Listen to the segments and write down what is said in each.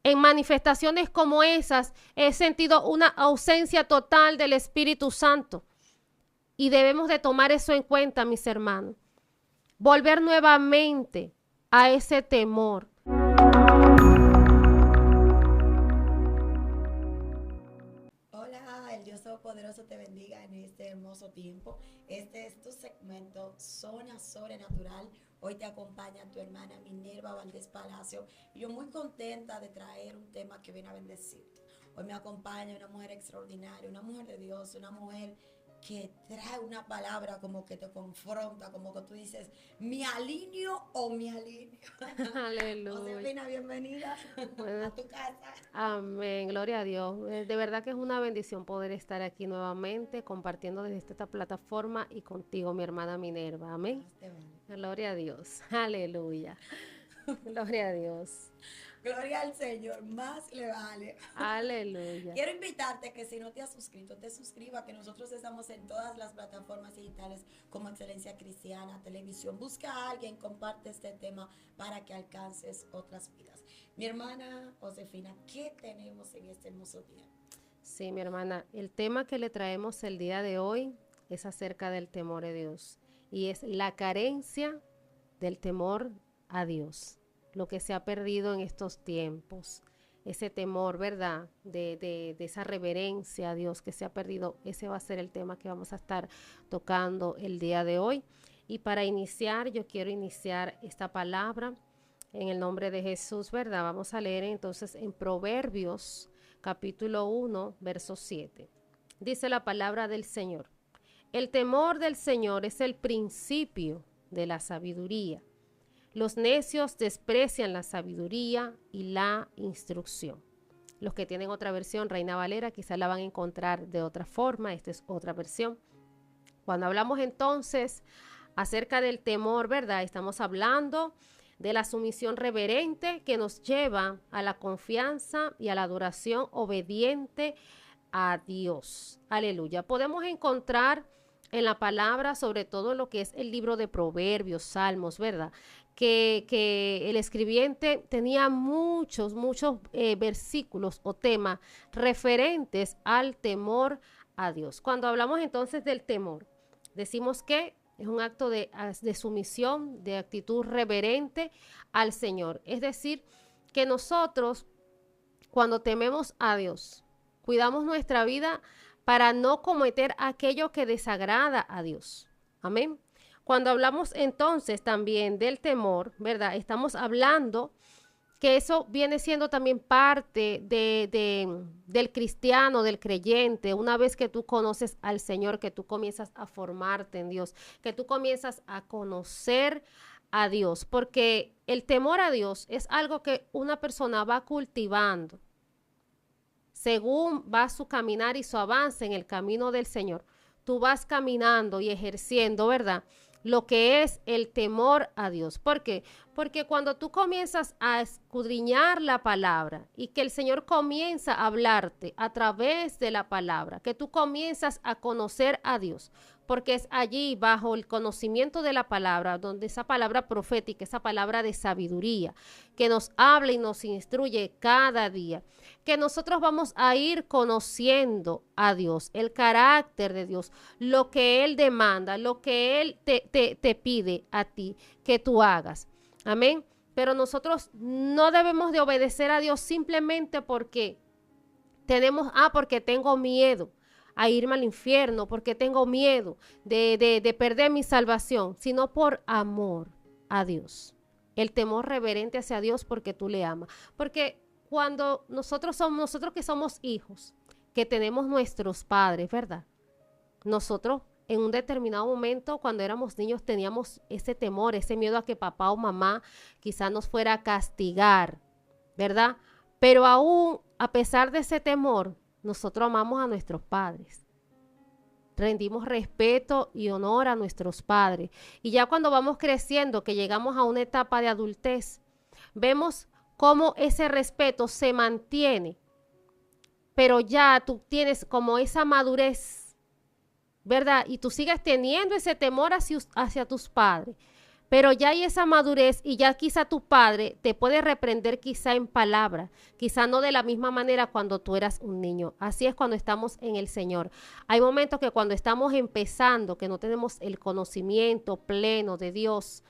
En manifestaciones como esas he sentido una ausencia total del Espíritu Santo. Y debemos de tomar eso en cuenta, mis hermanos. Volver nuevamente a ese temor. Hola, el Dios Todopoderoso te bendiga en este hermoso tiempo. Este es tu segmento Zona Sobrenatural. Hoy te acompaña tu hermana Minerva Valdés Palacio. Y yo muy contenta de traer un tema que viene a bendecirte. Hoy me acompaña una mujer extraordinaria, una mujer de Dios, una mujer que trae una palabra como que te confronta, como que tú dices, ¿me alineo o me alineo? Aleluya. Josefina, bienvenida a Bueno, tu casa. amén, gloria a Dios. De verdad que es una bendición poder estar aquí nuevamente compartiendo desde esta plataforma y contigo, mi hermana Minerva. Amén. Más te vale. Gloria a Dios. Aleluya. Gloria a Dios. Gloria al Señor, más le vale. Aleluya. Quiero invitarte que si no te has suscrito, te suscriba, que nosotros estamos en todas las plataformas digitales como Excelencia Cristiana, Televisión. Busca a alguien, comparte este tema para que alcances otras vidas. Mi hermana Josefina, ¿qué tenemos en este hermoso día? Sí, mi hermana, el tema que le traemos el día de hoy es acerca del temor de Dios y es la carencia del temor a Dios, lo que se ha perdido en estos tiempos, ese temor, ¿verdad? De esa reverencia a Dios que se ha perdido, ese va a ser el tema que vamos a estar tocando el día de hoy. Y para iniciar, yo quiero iniciar esta palabra en el nombre de Jesús, ¿verdad? Vamos a leer entonces en Proverbios capítulo 1, verso 7. Dice la palabra del Señor: el temor del Señor es el principio de la sabiduría. Los necios desprecian la sabiduría y la instrucción. Los que tienen otra versión, Reina Valera, quizás la van a encontrar de otra forma. Esta es otra versión. Cuando hablamos entonces acerca del temor, ¿verdad? Estamos hablando de la sumisión reverente que nos lleva a la confianza y a la adoración obediente a Dios. Aleluya. Podemos encontrar en la palabra, sobre todo lo que es el libro de Proverbios, Salmos, ¿verdad? Que el escribiente tenía muchos versículos o temas referentes al temor a Dios. Cuando hablamos entonces del temor, decimos que es un acto de sumisión, de actitud reverente al Señor. Es decir, que nosotros, cuando tememos a Dios, cuidamos nuestra vida para no cometer aquello que desagrada a Dios. Amén. Cuando hablamos entonces también del temor, ¿verdad? Estamos hablando que eso viene siendo también parte del cristiano, del creyente. Una vez que tú conoces al Señor, que tú comienzas a formarte en Dios, que tú comienzas a conocer a Dios, porque el temor a Dios es algo que una persona va cultivando según va su caminar y su avance en el camino del Señor. Tú vas caminando y ejerciendo, ¿verdad?, lo que es el temor a Dios. ¿Por qué? Porque cuando tú comienzas a escudriñar la palabra y que el Señor comienza a hablarte a través de la palabra, que tú comienzas a conocer a Dios, porque es allí, bajo el conocimiento de la palabra, donde esa palabra profética, esa palabra de sabiduría, que nos habla y nos instruye cada día, que nosotros vamos a ir conociendo a Dios, el carácter de Dios, lo que Él demanda, lo que Él te pide a ti que tú hagas. Amén. Pero nosotros no debemos de obedecer a Dios simplemente porque porque tengo miedo a irme al infierno, porque tengo miedo de perder mi salvación, sino por amor a Dios. El temor reverente hacia Dios porque tú le amas. Porque cuando nosotros que somos hijos, que tenemos nuestros padres, ¿verdad? Nosotros en un determinado momento, cuando éramos niños, teníamos ese temor, ese miedo a que papá o mamá quizás nos fuera a castigar, ¿verdad? Pero aún, a pesar de ese temor, nosotros amamos a nuestros padres. Rendimos respeto y honor a nuestros padres. Y ya cuando vamos creciendo, que llegamos a una etapa de adultez, vemos cómo ese respeto se mantiene. Pero ya tú tienes como esa madurez, ¿verdad? Y tú sigues teniendo ese temor hacia tus padres. pero ya hay esa madurez y ya quizá tu padre te puede reprender quizá en palabra, quizá no de la misma manera cuando tú eras un niño. Así es cuando estamos en el Señor. Hay momentos que cuando estamos empezando, que no tenemos el conocimiento pleno de Dios,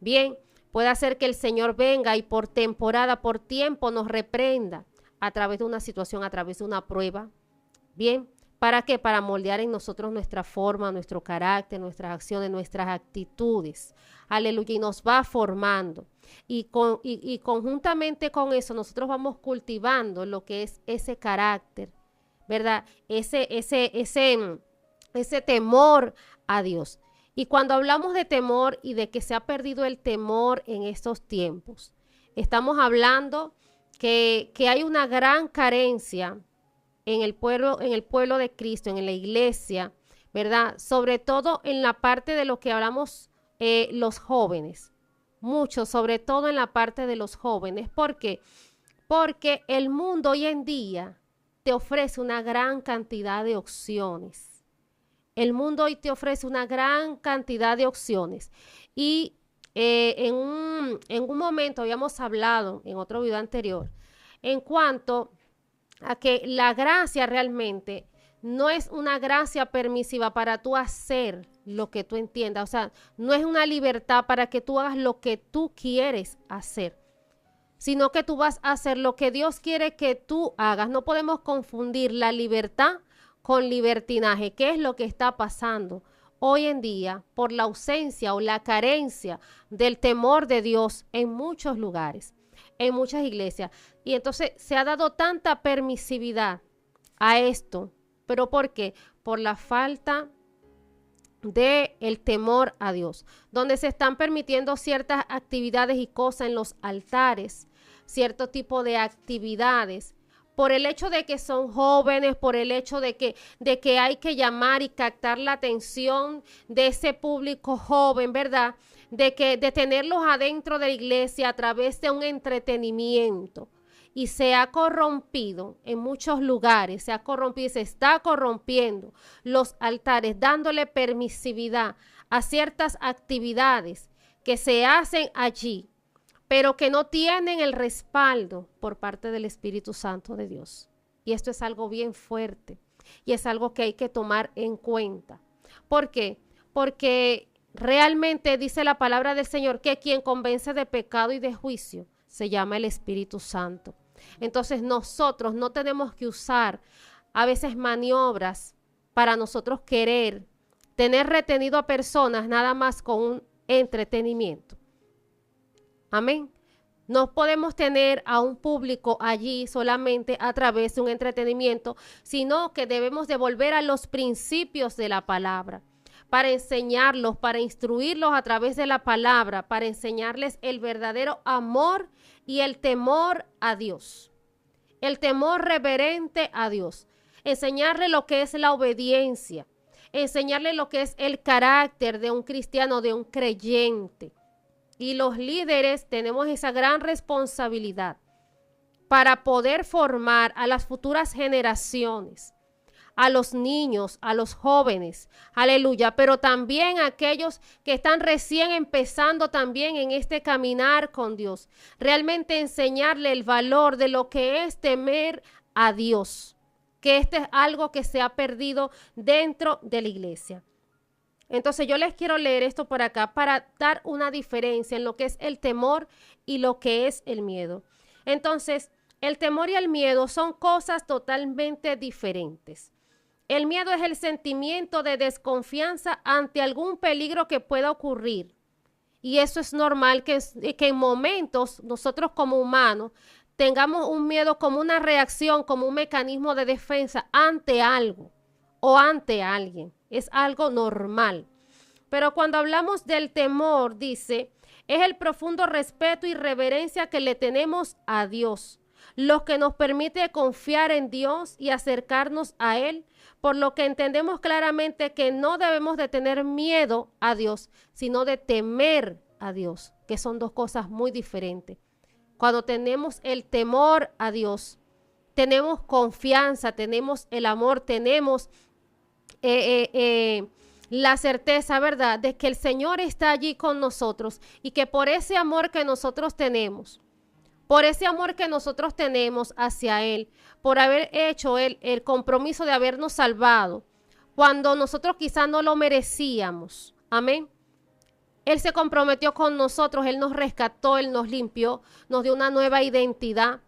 bien, puede hacer que el Señor venga y por temporada, por tiempo nos reprenda a través de una situación, a través de una prueba. Bien, ¿para qué? Para moldear en nosotros nuestra forma, nuestro carácter, nuestras acciones, nuestras actitudes. Aleluya, y nos va formando. Y conjuntamente con eso nosotros vamos cultivando lo que es ese carácter, ¿verdad? Ese temor a Dios. Y cuando hablamos de temor y de que se ha perdido el temor en estos tiempos, estamos hablando que hay una gran carencia en el pueblo de Cristo, en la iglesia, ¿verdad? Sobre todo en la parte de lo que hablamos los jóvenes, mucho, sobre todo en la parte de los jóvenes. ¿Por qué? Porque el mundo hoy en día te ofrece una gran cantidad de opciones. El mundo hoy te ofrece una gran cantidad de opciones. Y en un momento habíamos hablado en otro video anterior en cuanto a que la gracia realmente no es una gracia permisiva para tú hacer lo que tú entiendas. O sea, no es una libertad para que tú hagas lo que tú quieres hacer, sino que tú vas a hacer lo que Dios quiere que tú hagas. No podemos confundir la libertad con libertinaje. ¿Qué es lo que está pasando hoy en día por la ausencia o la carencia del temor de Dios en muchos lugares, en muchas iglesias? Y entonces se ha dado tanta permisividad a esto. ¿Pero por qué? Por la falta de el temor a Dios, donde se están permitiendo ciertas actividades y cosas en los altares, cierto tipo de actividades, por el hecho de que son jóvenes, por el hecho de que hay que llamar y captar la atención de ese público joven, ¿verdad? De tenerlos adentro de la iglesia a través de un entretenimiento. Y se ha corrompido en muchos lugares, se ha corrompido y se está corrompiendo los altares, dándole permisividad a ciertas actividades que se hacen allí, pero que no tienen el respaldo por parte del Espíritu Santo de Dios. Y esto es algo bien fuerte y es algo que hay que tomar en cuenta. ¿Por qué? Porque realmente dice la palabra del Señor que quien convence de pecado y de juicio se llama el Espíritu Santo. Entonces nosotros no tenemos que usar a veces maniobras para nosotros querer tener retenido a personas nada más con un entretenimiento. Amén. No podemos tener a un público allí solamente a través de un entretenimiento, sino que debemos de volver a los principios de la palabra, para enseñarlos, para instruirlos a través de la palabra, para enseñarles el verdadero amor y el temor a Dios, el temor reverente a Dios, enseñarle lo que es la obediencia, enseñarle lo que es el carácter de un cristiano, de un creyente. Y los líderes tenemos esa gran responsabilidad para poder formar a las futuras generaciones, a los niños, a los jóvenes, aleluya, pero también a aquellos que están recién empezando también en este caminar con Dios. Realmente enseñarle el valor de lo que es temer a Dios, que este es algo que se ha perdido dentro de la iglesia. Entonces yo les quiero leer esto por acá para dar una diferencia en lo que es el temor y lo que es el miedo. Entonces, el temor y el miedo son cosas totalmente diferentes. El miedo es el sentimiento de desconfianza ante algún peligro que pueda ocurrir. Y eso es normal que en momentos nosotros como humanos tengamos un miedo como una reacción, como un mecanismo de defensa ante algo o ante alguien. Es algo normal. Pero cuando hablamos del temor, dice, es el profundo respeto y reverencia que le tenemos a Dios, lo que nos permite confiar en Dios y acercarnos a Él, por lo que entendemos claramente que no debemos de tener miedo a Dios, sino de temer a Dios, que son dos cosas muy diferentes. Cuando tenemos el temor a Dios, tenemos confianza, tenemos el amor, tenemos la certeza, ¿verdad?, de que el Señor está allí con nosotros y que por ese amor que nosotros tenemos, hacia Él, por haber hecho el compromiso de habernos salvado, cuando nosotros quizás no lo merecíamos, amén, Él se comprometió con nosotros, Él nos rescató, Él nos limpió, nos dio una nueva identidad,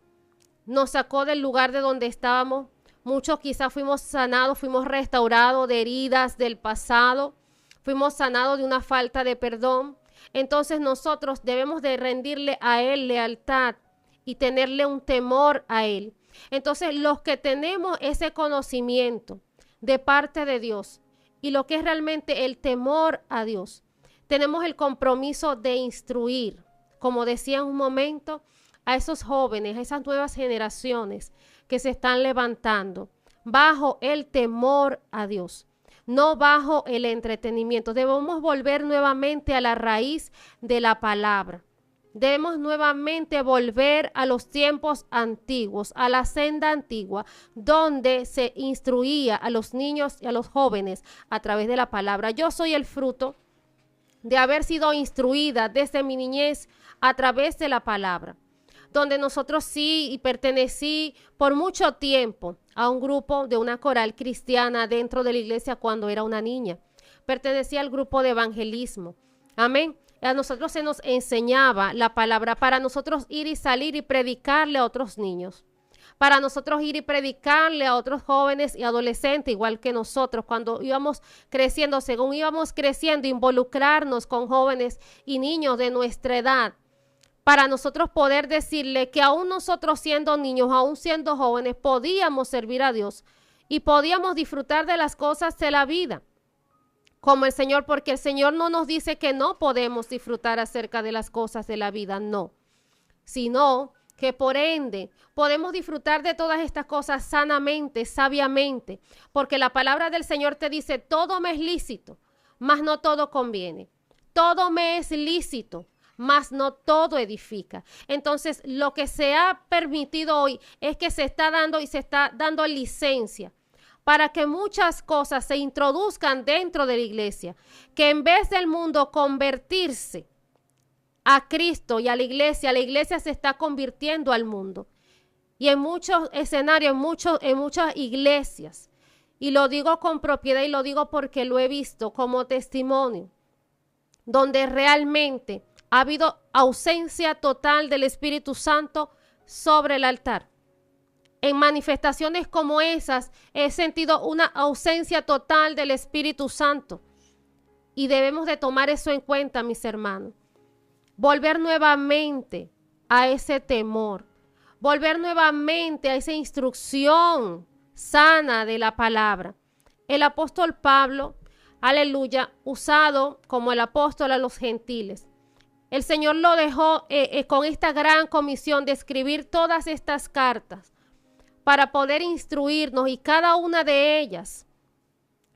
nos sacó del lugar de donde estábamos. Muchos quizás fuimos sanados, fuimos restaurados de heridas del pasado, fuimos sanados de una falta de perdón. Entonces nosotros debemos de rendirle a Él lealtad y tenerle un temor a Él. Entonces los que tenemos ese conocimiento de parte de Dios y lo que es realmente el temor a Dios, tenemos el compromiso de instruir, como decía en un momento, a esos jóvenes, a esas nuevas generaciones que se están levantando bajo el temor a Dios, no bajo el entretenimiento. Debemos volver nuevamente a la raíz de la palabra. Debemos nuevamente volver a los tiempos antiguos, a la senda antigua, donde se instruía a los niños y a los jóvenes a través de la palabra. Yo soy el fruto de haber sido instruida desde mi niñez a través de la palabra, donde nosotros sí y pertenecí por mucho tiempo a un grupo de una coral cristiana dentro de la iglesia cuando era una niña. Pertenecía al grupo de evangelismo. Amén. A nosotros se nos enseñaba la palabra para nosotros ir y salir y predicarle a otros niños, para nosotros ir y predicarle a otros jóvenes y adolescentes, igual que nosotros, cuando íbamos creciendo, según íbamos creciendo, involucrarnos con jóvenes y niños de nuestra edad, para nosotros poder decirle que aún nosotros siendo niños, aún siendo jóvenes, podíamos servir a Dios y podíamos disfrutar de las cosas de la vida como el Señor, porque el Señor no nos dice que no podemos disfrutar acerca de las cosas de la vida, no, sino que por ende podemos disfrutar de todas estas cosas sanamente, sabiamente, porque la palabra del Señor te dice, todo me es lícito, mas no todo conviene. Todo me es lícito, mas no todo edifica. Entonces, lo que se ha permitido hoy es que se está dando y se está dando licencia para que muchas cosas se introduzcan dentro de la iglesia, que en vez del mundo convertirse a Cristo y a la iglesia se está convirtiendo al mundo. Y en muchos escenarios, en muchas iglesias, y lo digo con propiedad y lo digo porque lo he visto como testimonio, donde realmente ha habido ausencia total del Espíritu Santo sobre el altar. En manifestaciones como esas he sentido una ausencia total del Espíritu Santo y debemos de tomar eso en cuenta, mis hermanos. Volver nuevamente a ese temor, volver nuevamente a esa instrucción sana de la palabra. El apóstol Pablo, aleluya, usado como el apóstol a los gentiles. El Señor lo dejó con esta gran comisión de escribir todas estas cartas para poder instruirnos, y cada una de ellas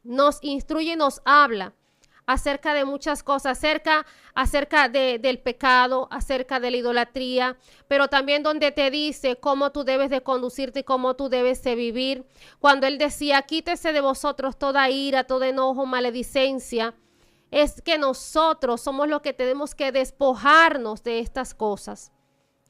nos instruye y nos habla acerca de muchas cosas, acerca del pecado, acerca de la idolatría, pero también donde te dice cómo tú debes de conducirte y cómo tú debes de vivir. Cuando él decía, quítese de vosotros toda ira, todo enojo, maledicencia, es que nosotros somos los que tenemos que despojarnos de estas cosas.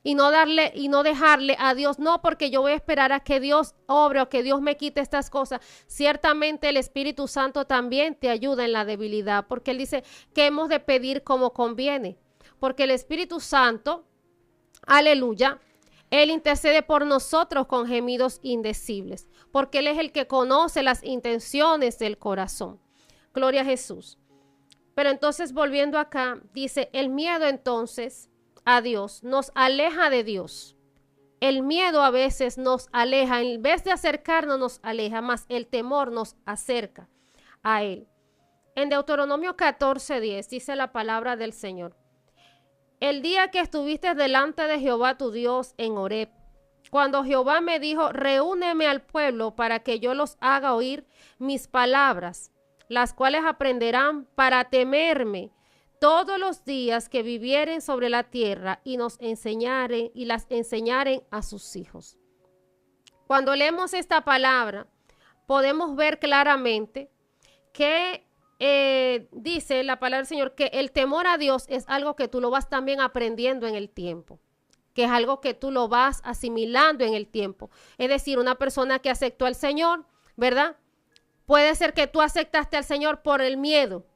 Y no dejarle a Dios, no porque yo voy a esperar a que Dios obre o que Dios me quite estas cosas. Ciertamente el Espíritu Santo también te ayuda en la debilidad, porque Él dice que hemos de pedir como conviene, porque el Espíritu Santo, aleluya, Él intercede por nosotros con gemidos indecibles, porque Él es el que conoce las intenciones del corazón. Gloria a Jesús. Pero entonces, volviendo acá, dice, el miedo entonces a Dios nos aleja de Dios. El miedo a veces nos aleja, en vez de acercarnos nos aleja, más el temor nos acerca a Él. En Deuteronomio 14:10 dice la palabra del Señor: el día que estuviste delante de Jehová tu Dios en Horeb, cuando Jehová me dijo, reúneme al pueblo para que yo los haga oír mis palabras, las cuales aprenderán para temerme todos los días que vivieren sobre la tierra y las enseñaren a sus hijos. Cuando leemos esta palabra, podemos ver claramente que dice la palabra del Señor que el temor a Dios es algo que tú lo vas también aprendiendo en el tiempo, que es algo que tú lo vas asimilando en el tiempo. Es decir, una persona que aceptó al Señor, ¿verdad? Puede ser que tú aceptaste al Señor por el miedo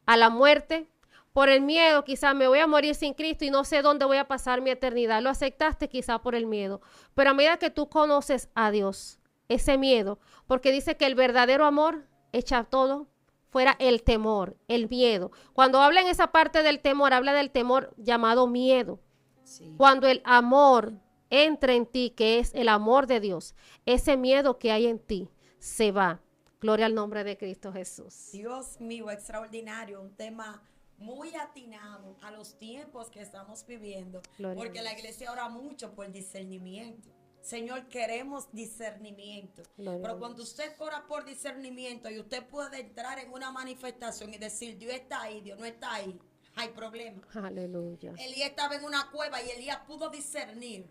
a la muerte, por el miedo, quizás me voy a morir sin Cristo y no sé dónde voy a pasar mi eternidad. Lo aceptaste quizás por el miedo, pero a medida que tú conoces a Dios, ese miedo, porque dice que el verdadero amor echa todo fuera el temor, el miedo. Cuando habla en esa parte del temor, habla del temor llamado miedo. Sí. Cuando el amor entra en ti, que es el amor de Dios, ese miedo que hay en ti se va. Gloria al nombre de Cristo Jesús. Dios mío, extraordinario, un tema muy atinado a los tiempos que estamos viviendo, Gloria a porque la Dios. iglesia ora mucho por discernimiento. Señor, queremos discernimiento. Gloria a Pero cuando Dios. usted ora por discernimiento y usted puede entrar en una manifestación y decir, Dios está ahí, Dios no está ahí, hay problema. Aleluya. Elías estaba en una cueva y Elías pudo discernir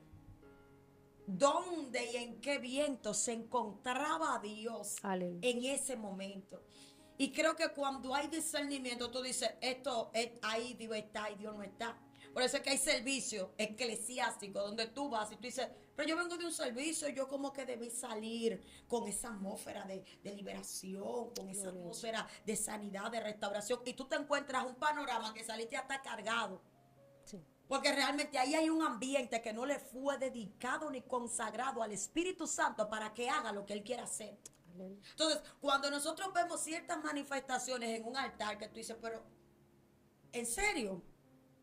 dónde y en qué viento se encontraba Dios Aleluya. en ese momento. Y creo que cuando hay discernimiento, tú dices, esto es ahí, Dios está y Dios no está. Por eso es que hay servicio eclesiástico donde tú vas y tú dices, pero yo vengo de un servicio, yo como que debí salir con esa atmósfera de liberación, con esa atmósfera de sanidad, de restauración. Y tú te encuentras un panorama que saliste hasta cargado. Sí. Porque realmente ahí hay un ambiente que no le fue dedicado ni consagrado al Espíritu Santo para que haga lo que Él quiera hacer. Aleluya. Entonces, cuando nosotros vemos ciertas manifestaciones en un altar que tú dices, pero, ¿en serio?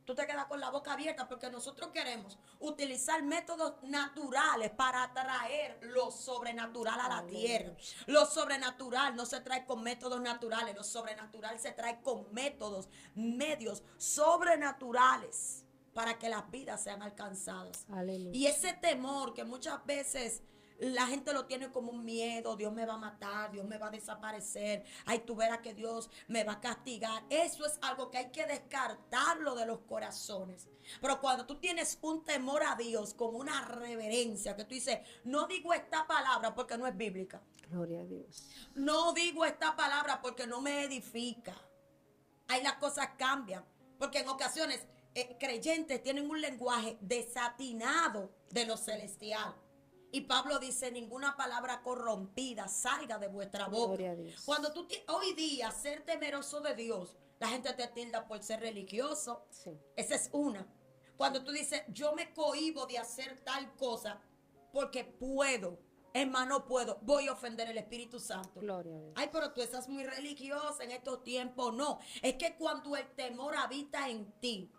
Tú te quedas con la boca abierta porque nosotros queremos utilizar métodos naturales para atraer lo sobrenatural a la tierra. Lo sobrenatural no se trae con métodos naturales, lo sobrenatural se trae con métodos, medios sobrenaturales para que las vidas sean alcanzadas. Aleluya. Y ese temor que muchas veces la gente lo tiene como un miedo, Dios me va a matar, Dios me va a desaparecer, ay, tú verás que Dios me va a castigar. Eso es algo que hay que descartarlo de los corazones. Pero cuando tú tienes un temor a Dios con una reverencia, que tú dices, no digo esta palabra porque no es bíblica, Gloria a Dios. no digo esta palabra porque no me edifica, ahí las cosas cambian, porque en ocasiones creyentes tienen un lenguaje desatinado de lo celestial. Y Pablo dice, ninguna palabra corrompida salga de vuestra boca. Gloria a Dios. Cuando tú hoy día ser temeroso de Dios, la gente te tilda por ser religioso. Sí. Esa es una. Cuando tú dices, yo me cohíbo de hacer tal cosa porque puedo, hermano, puedo, voy a ofender el Espíritu Santo. Gloria a Dios. Ay, pero tú estás muy religiosa en estos tiempos. No, es que cuando el temor habita en ti,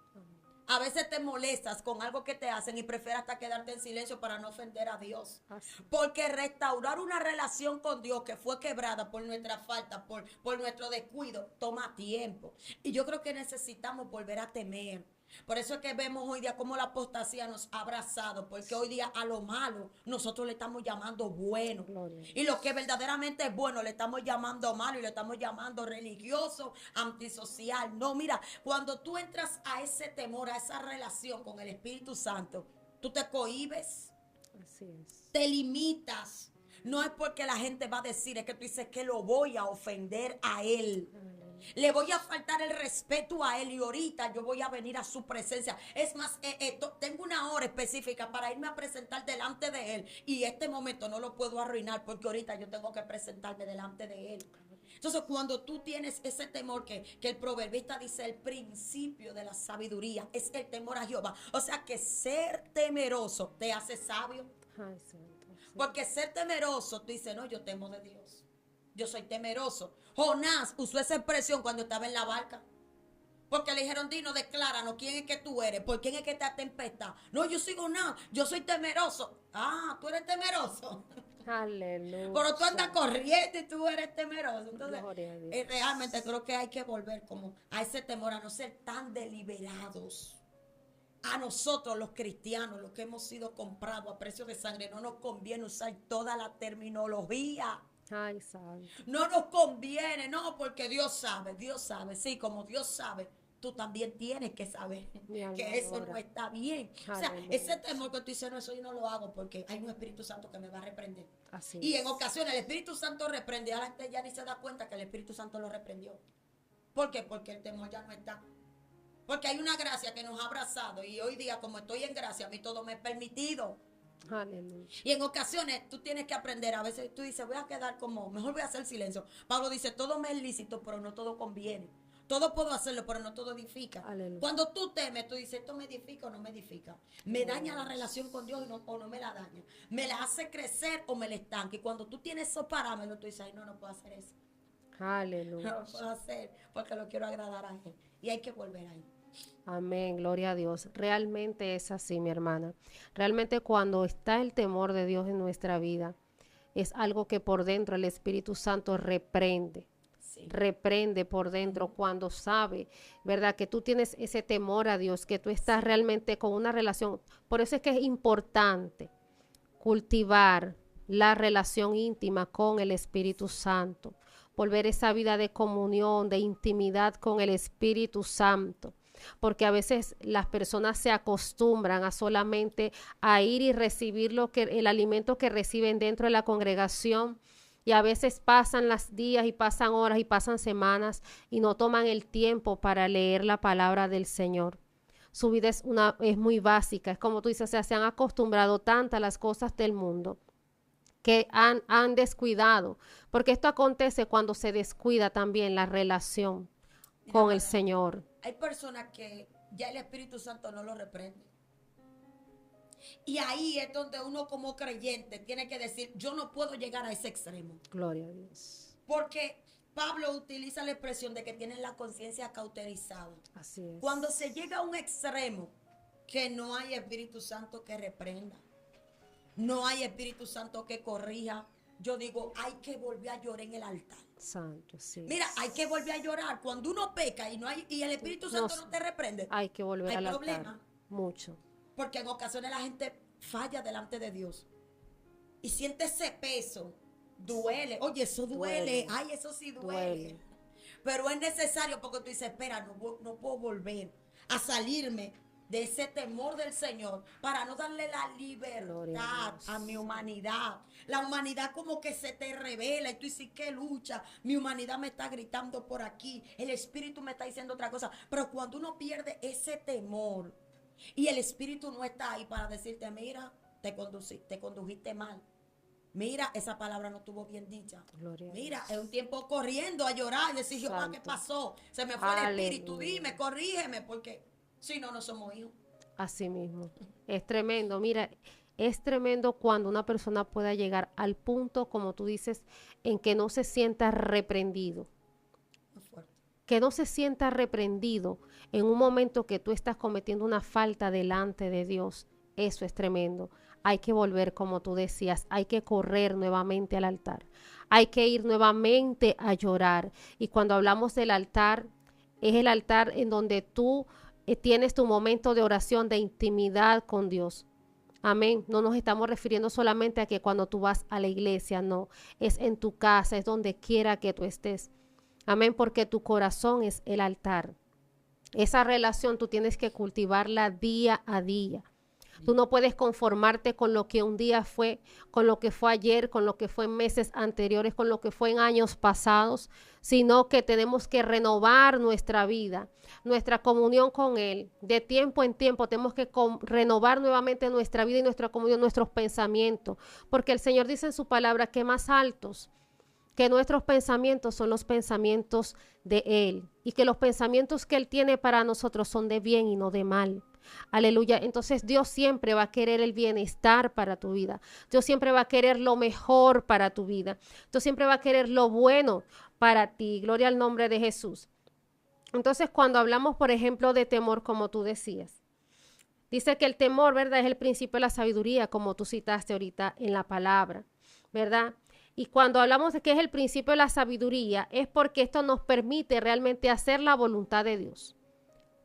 a veces te molestas con algo que te hacen y prefieres hasta quedarte en silencio para no ofender a Dios. Así. Porque restaurar una relación con Dios que fue quebrada por nuestra falta, por nuestro descuido, toma tiempo. Y yo creo que necesitamos volver a temer. Por eso es que vemos hoy día cómo la apostasía nos ha abrazado, porque hoy día a lo malo nosotros le estamos llamando bueno. Gloria. Y lo que verdaderamente es bueno le estamos llamando malo y le estamos llamando religioso, antisocial. No, mira, cuando tú entras a ese temor, a esa relación con el Espíritu Santo, tú te cohibes, Así es. te limitas. No es porque la gente va a decir, es que tú dices que lo voy a ofender a él. Le voy a faltar el respeto a él y ahorita yo voy a venir a su presencia. Es más, tengo una hora específica para irme a presentar delante de él y este momento no lo puedo arruinar porque ahorita yo tengo que presentarme delante de él. Entonces, cuando tú tienes ese temor que el proverbista dice, el principio de la sabiduría es el temor a Jehová. O sea que ser temeroso te hace sabio. Ay, santo. Sí. Porque ser temeroso, tú dices, no, yo temo de Dios. Yo soy temeroso. Jonás usó esa expresión cuando estaba en la barca. Porque le dijeron, Dino, decláranos quién es que tú eres, por quién es que está tempestad. No, yo soy Jonás, yo soy temeroso. Ah, tú eres temeroso. Aleluya. Pero tú andas corriendo y tú eres temeroso. Entonces, Gloria a Dios. realmente creo que hay que volver como a ese temor, a no ser tan deliberados. A nosotros los cristianos, los que hemos sido comprados a precio de sangre, no nos conviene usar toda la terminología. Ay, santo. No nos conviene, no, porque Dios sabe, sí, como Dios sabe, tú también tienes que saber Mi alma que eso adora. no está bien. O sea, Aleluya. ese temor que tú dices, no, eso yo no lo hago porque hay un Espíritu Santo que me va a reprender. Así Y es. en ocasiones el Espíritu Santo reprende, a la gente ya ni se da cuenta que el Espíritu Santo lo reprendió. ¿Por qué? Porque el temor ya no está. Porque hay una gracia que nos ha abrazado y hoy día, como estoy en gracia, a mí todo me es permitido. Aleluya. Y en ocasiones tú tienes que aprender, a veces tú dices, voy a quedar como, mejor voy a hacer silencio. Pablo dice, todo me es lícito, pero no todo conviene. Todo puedo hacerlo, pero no todo edifica. Aleluya. Cuando tú temes, tú dices, ¿esto me edifica o no me edifica? ¿Me daña la relación con Dios o no me la daña? ¿Me la hace crecer o me la estanca? Y cuando tú tienes esos parámetros, tú dices, ay, no puedo hacer eso. Aleluya. No lo puedo hacer porque lo quiero agradar a Él. Y hay que volver ahí. Amén, gloria a Dios. Realmente es así, mi hermana. Realmente cuando está el temor de Dios en nuestra vida, es algo que por dentro el Espíritu Santo reprende. Sí. Reprende por dentro cuando sabe, ¿verdad? Que tú tienes ese temor a Dios, que tú estás realmente con una relación. Por eso es que es importante cultivar la relación íntima con el Espíritu Santo, volver esa vida de comunión, de intimidad con el Espíritu Santo. Porque a veces las personas se acostumbran a solamente a ir y recibir el alimento que reciben dentro de la congregación, y a veces pasan los días y pasan horas y pasan semanas y no toman el tiempo para leer la palabra del Señor. Su vida es muy básica, es como tú dices, o sea, se han acostumbrado tanto a las cosas del mundo que han descuidado, porque esto acontece cuando se descuida también la relación con el Señor. Hay personas que ya el Espíritu Santo no lo reprende. Y ahí es donde uno como creyente tiene que decir, yo no puedo llegar a ese extremo. Gloria a Dios. Porque Pablo utiliza la expresión de que tienen la conciencia cauterizada. Así es. Cuando se llega a un extremo que no hay Espíritu Santo que reprenda, no hay Espíritu Santo que corrija, yo digo, hay que volver a llorar en el altar. Santo, sí. Mira, hay que volver a llorar. Cuando uno peca y el Espíritu Santo no te reprende, hay que volver al problema. Altar. Mucho. Porque en ocasiones la gente falla delante de Dios y siente ese peso. Duele. Oye, eso duele. Ay, eso sí duele. Pero es necesario porque tú dices, espera, no puedo volver a salirme de ese temor del Señor para no darle la libertad a mi humanidad. La humanidad como que se te revela y tú dices, ¿qué lucha? Mi humanidad me está gritando por aquí, el Espíritu me está diciendo otra cosa. Pero cuando uno pierde ese temor y el Espíritu no está ahí para decirte, mira, te condujiste mal. Mira, esa palabra no estuvo bien dicha. Mira, es un tiempo corriendo a llorar y decir, Jehová, ¿qué pasó? Se me fue el Espíritu, dime, corrígeme, porque si no, no somos hijos. Así mismo. Es tremendo. Mira, es tremendo cuando una persona pueda llegar al punto, como tú dices, en que no se sienta reprendido. Que no se sienta reprendido en un momento que tú estás cometiendo una falta delante de Dios. Eso es tremendo. Hay que volver, como tú decías, hay que correr nuevamente al altar. Hay que ir nuevamente a llorar. Y cuando hablamos del altar, es el altar en donde tú tienes tu momento de oración, de intimidad con Dios. Amén. No nos estamos refiriendo solamente a que cuando tú vas a la iglesia, no. Es en tu casa, es donde quiera que tú estés. Amén, porque tu corazón es el altar. Esa relación tú tienes que cultivarla día a día. Tú no puedes conformarte con lo que un día fue, con lo que fue ayer, con lo que fue en meses anteriores, con lo que fue en años pasados, sino que tenemos que renovar nuestra vida, nuestra comunión con Él. De tiempo en tiempo tenemos que renovar nuevamente nuestra vida y nuestra comunión, nuestros pensamientos, porque el Señor dice en su palabra que más altos que nuestros pensamientos son los pensamientos de Él y que los pensamientos que Él tiene para nosotros son de bien y no de mal. Aleluya. Entonces Dios siempre va a querer el bienestar para tu vida. Dios siempre va a querer lo mejor para tu vida. Dios siempre va a querer lo bueno para ti. Gloria al nombre de Jesús. Entonces cuando hablamos, por ejemplo, de temor, como tú decías, dice que el temor, ¿verdad?, es el principio de la sabiduría, como tú citaste ahorita en la palabra, ¿verdad? Y cuando hablamos de que es el principio de la sabiduría, es porque esto nos permite realmente hacer la voluntad de Dios.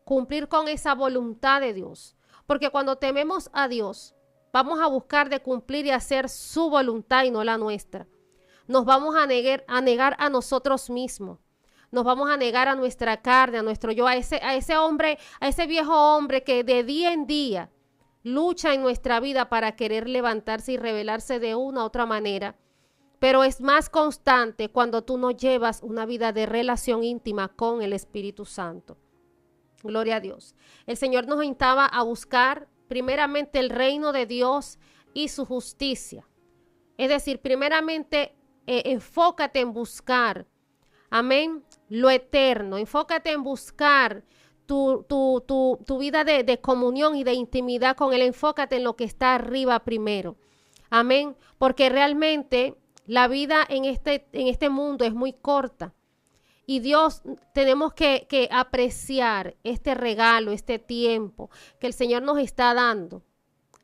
Cumplir con esa voluntad de Dios. Porque cuando tememos a Dios, vamos a buscar de cumplir y hacer su voluntad y no la nuestra. Nos vamos a negar a nosotros mismos. Nos vamos a negar a nuestra carne, a nuestro yo, a ese hombre, a ese viejo hombre que de día en día lucha en nuestra vida para querer levantarse y rebelarse de una u otra manera, pero es más constante cuando tú no llevas una vida de relación íntima con el Espíritu Santo. Gloria a Dios. El Señor nos invitaba a buscar primeramente el reino de Dios y su justicia. Es decir, primeramente enfócate en buscar, amén, lo eterno. Enfócate en buscar tu vida de comunión y de intimidad con Él. Enfócate en lo que está arriba primero. Amén. Porque realmente la vida en este mundo es muy corta. Y Dios, tenemos que apreciar este regalo, este tiempo que el Señor nos está dando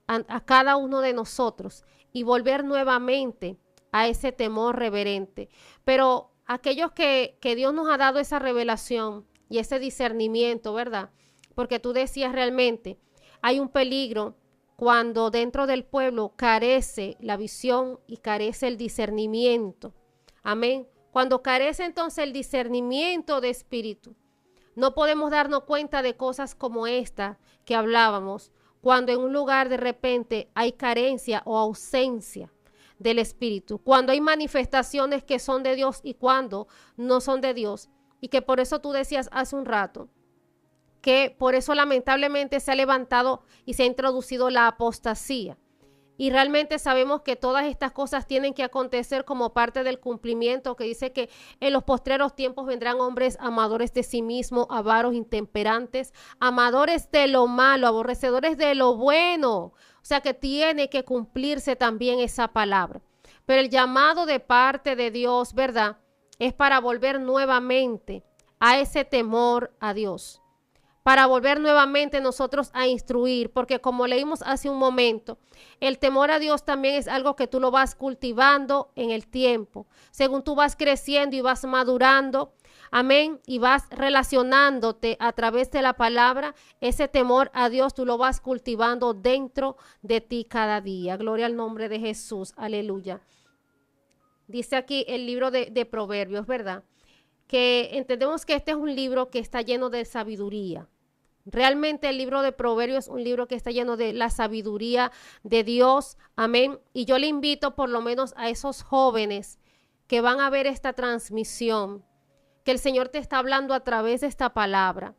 a cada uno de nosotros y volver nuevamente a ese temor reverente. Pero aquellos que Dios nos ha dado esa revelación y ese discernimiento, ¿verdad? Porque tú decías realmente, hay un peligro cuando dentro del pueblo carece la visión y carece el discernimiento. Amén. Cuando carece entonces el discernimiento de espíritu, no podemos darnos cuenta de cosas como esta que hablábamos, cuando en un lugar de repente hay carencia o ausencia del espíritu, cuando hay manifestaciones que son de Dios y cuando no son de Dios, y que por eso tú decías hace un rato, que por eso lamentablemente se ha levantado y se ha introducido la apostasía. Y realmente sabemos que todas estas cosas tienen que acontecer como parte del cumplimiento que dice que en los postreros tiempos vendrán hombres amadores de sí mismos, avaros, intemperantes, amadores de lo malo, aborrecedores de lo bueno. O sea que tiene que cumplirse también esa palabra. Pero el llamado de parte de Dios, ¿verdad? Es para volver nuevamente a ese temor a Dios. Para volver nuevamente nosotros a instruir, porque como leímos hace un momento, el temor a Dios también es algo que tú lo vas cultivando en el tiempo, según tú vas creciendo y vas madurando, amén, y vas relacionándote a través de la palabra, ese temor a Dios tú lo vas cultivando dentro de ti cada día. Gloria al nombre de Jesús, aleluya. Dice aquí el libro de Proverbios, ¿verdad? Que entendemos que este es un libro que está lleno de sabiduría. Realmente el libro de Proverbios es un libro que está lleno de la sabiduría de Dios. Amén. Y yo le invito por lo menos a esos jóvenes que van a ver esta transmisión, que el Señor te está hablando a través de esta palabra,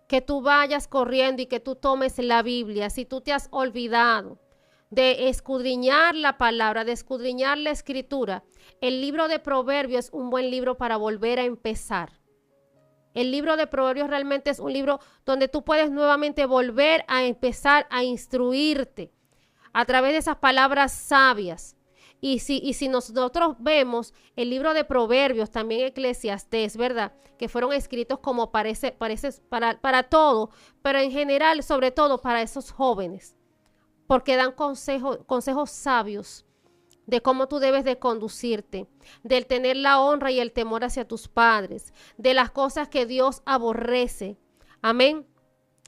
que tú vayas corriendo y que tú tomes la Biblia. Si tú te has olvidado de escudriñar la palabra, de escudriñar la escritura, el libro de Proverbios es un buen libro para volver a empezar. El libro de Proverbios realmente es un libro donde tú puedes nuevamente volver a empezar a instruirte a través de esas palabras sabias. Y si nosotros vemos el libro de Proverbios, también Eclesiastés, ¿verdad? Que fueron escritos como para todo, pero en general, sobre todo para esos jóvenes, porque dan consejos sabios de cómo tú debes de conducirte, del tener la honra y el temor hacia tus padres, de las cosas que Dios aborrece, amén,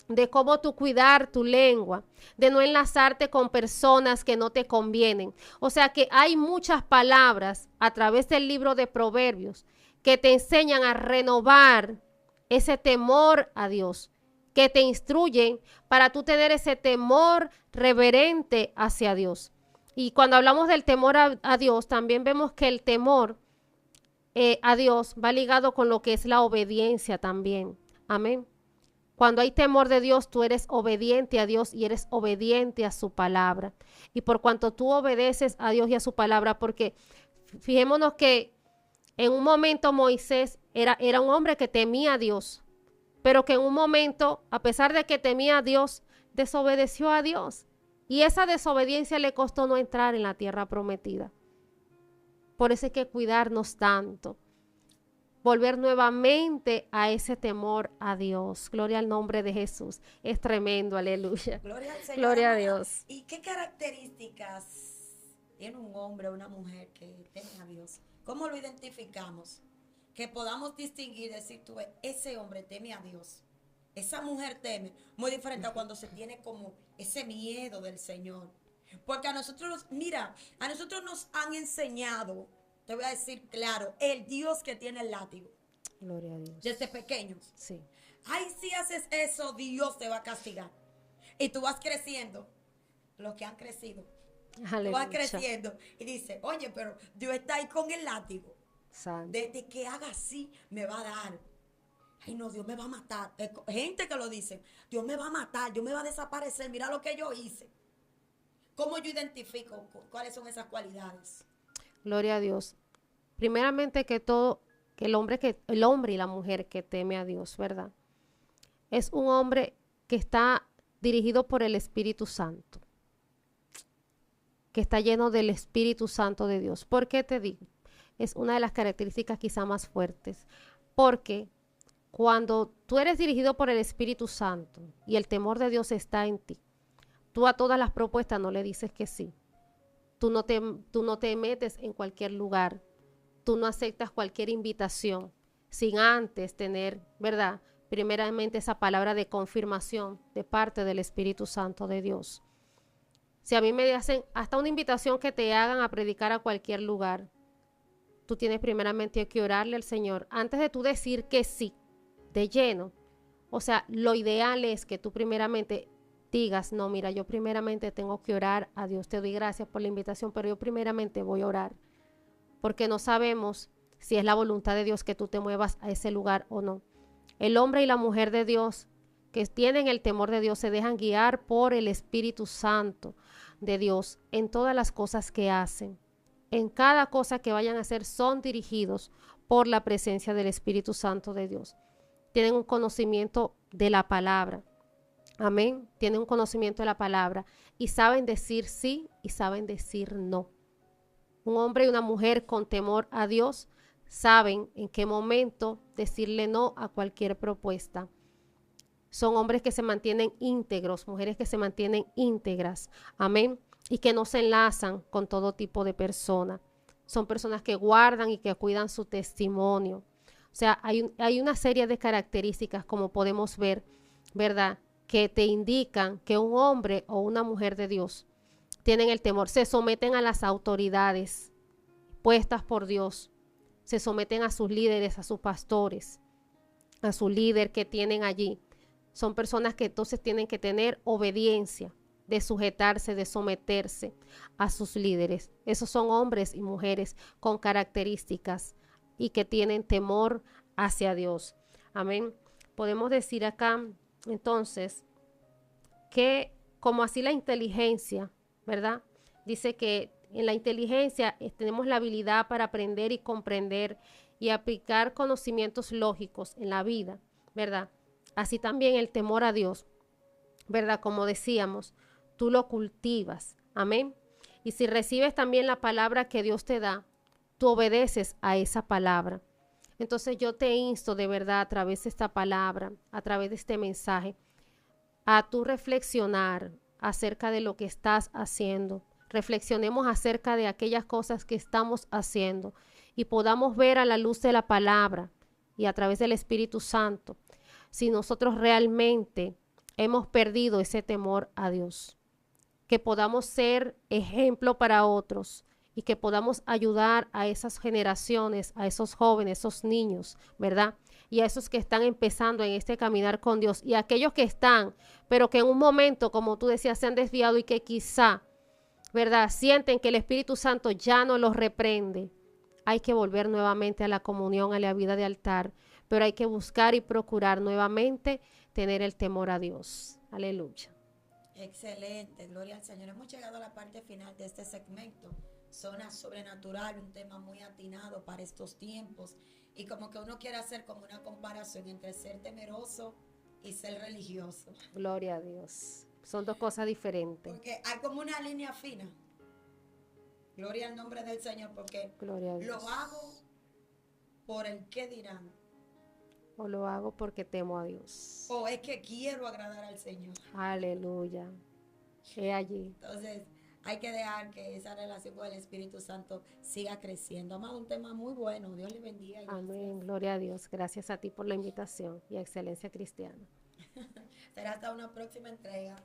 de cómo tú cuidar tu lengua, de no enlazarte con personas que no te convienen. O sea que hay muchas palabras a través del libro de Proverbios que te enseñan a renovar ese temor a Dios, que te instruyen para tú tener ese temor reverente hacia Dios. Y cuando hablamos del temor a Dios, también vemos que el temor a Dios va ligado con lo que es la obediencia también. Amén. Cuando hay temor de Dios, tú eres obediente a Dios y eres obediente a su palabra. Y por cuanto tú obedeces a Dios y a su palabra, porque fijémonos que en un momento Moisés era un hombre que temía a Dios, pero que en un momento, a pesar de que temía a Dios, desobedeció a Dios. Y esa desobediencia le costó no entrar en la tierra prometida. Por eso hay que cuidarnos tanto. Volver nuevamente a ese temor a Dios. Gloria al nombre de Jesús. Es tremendo, aleluya. Gloria al Señor. Gloria a Dios. ¿Y qué características tiene un hombre o una mujer que teme a Dios? ¿Cómo lo identificamos? Que podamos distinguir, decir tú, ese hombre teme a Dios. Esa mujer teme, muy diferente a cuando se tiene como ese miedo del Señor. Porque a nosotros, mira, a nosotros nos han enseñado, te voy a decir claro, el Dios que tiene el látigo. Gloria a Dios. Desde pequeños. Sí. Ay, si haces eso, Dios te va a castigar. Y tú vas creciendo. Los que han crecido Tú vas Aleluya. creciendo y dices, oye, pero Dios está ahí con el látigo. Santo. Desde que haga así, me va a dar. Ay, no, Dios me va a matar. Gente que lo dice, Dios me va a matar, Dios me va a desaparecer. Mira lo que yo hice. ¿Cómo yo identifico cuáles son esas cualidades? Gloria a Dios. Primeramente que todo, que el hombre y la mujer que teme a Dios, ¿verdad? Es un hombre que está dirigido por el Espíritu Santo, que está lleno del Espíritu Santo de Dios. ¿Por qué te digo? Es una de las características quizá más fuertes, porque cuando tú eres dirigido por el Espíritu Santo y el temor de Dios está en ti, tú a todas las propuestas no le dices que sí. Tú no te metes en cualquier lugar. Tú no aceptas cualquier invitación sin antes tener, ¿verdad? Primeramente esa palabra de confirmación de parte del Espíritu Santo de Dios. Si a mí me hacen hasta una invitación que te hagan a predicar a cualquier lugar, tú tienes primeramente que orarle al Señor antes de tú decir que sí, de lleno. O sea, lo ideal es que tú primeramente digas, no, mira, yo primeramente tengo que orar a Dios, te doy gracias por la invitación, pero yo primeramente voy a orar, porque no sabemos si es la voluntad de Dios que tú te muevas a ese lugar o no. El hombre y la mujer de Dios que tienen el temor de Dios se dejan guiar por el Espíritu Santo de Dios en todas las cosas que hacen. En cada cosa que vayan a hacer son dirigidos por la presencia del Espíritu Santo de Dios. Tienen un conocimiento de la palabra. Amén. Tienen un conocimiento de la palabra y saben decir sí y saben decir no. Un hombre y una mujer con temor a Dios saben en qué momento decirle no a cualquier propuesta. Son hombres que se mantienen íntegros, mujeres que se mantienen íntegras. Amén. Y que no se enlazan con todo tipo de personas. Son personas que guardan y que cuidan su testimonio. O sea, hay una serie de características, como podemos ver, ¿verdad?, que te indican que un hombre o una mujer de Dios tienen el temor, se someten a las autoridades puestas por Dios, se someten a sus líderes, a sus pastores, a su líder que tienen allí. Son personas que entonces tienen que tener obediencia, de sujetarse, de someterse a sus líderes. Esos son hombres y mujeres con características y que tienen temor hacia Dios. Amén. Podemos decir acá entonces que como así la inteligencia, ¿verdad? Dice que en la inteligencia tenemos la habilidad para aprender y comprender y aplicar conocimientos lógicos en la vida, ¿verdad? Así también el temor a Dios, ¿verdad? Como decíamos, tú lo cultivas, amén. Y si recibes también la palabra que Dios te da, tú obedeces a esa palabra. Entonces yo te insto de verdad a través de esta palabra, a través de este mensaje, a tú reflexionar acerca de lo que estás haciendo. Reflexionemos acerca de aquellas cosas que estamos haciendo y podamos ver a la luz de la palabra y a través del Espíritu Santo si nosotros realmente hemos perdido ese temor a Dios. Que podamos ser ejemplo para otros y que podamos ayudar a esas generaciones, a esos jóvenes, esos niños, ¿verdad? Y a esos que están empezando en este caminar con Dios y a aquellos que están, pero que en un momento, como tú decías, se han desviado y que quizá, ¿verdad?, sienten que el Espíritu Santo ya no los reprende. Hay que volver nuevamente a la comunión, a la vida de altar, pero hay que buscar y procurar nuevamente tener el temor a Dios. Aleluya. Excelente, gloria al Señor. Hemos llegado a la parte final de este segmento, Zona Sobrenatural, un tema muy atinado para estos tiempos. Y como que uno quiere hacer como una comparación entre ser temeroso y ser religioso. Gloria a Dios. Son dos cosas diferentes. Porque hay como una línea fina. Gloria al nombre del Señor, porque Gloria a Dios. lo hago por el qué dirán. O lo hago porque temo a Dios. O es que quiero agradar al Señor. Aleluya. He allí. Entonces, hay que dejar que esa relación con el Espíritu Santo siga creciendo. Amado, un tema muy bueno. Dios le bendiga. Amén. Gloria a Dios. Gracias a ti por la invitación y a Excelencia Cristiana. Será hasta una próxima entrega.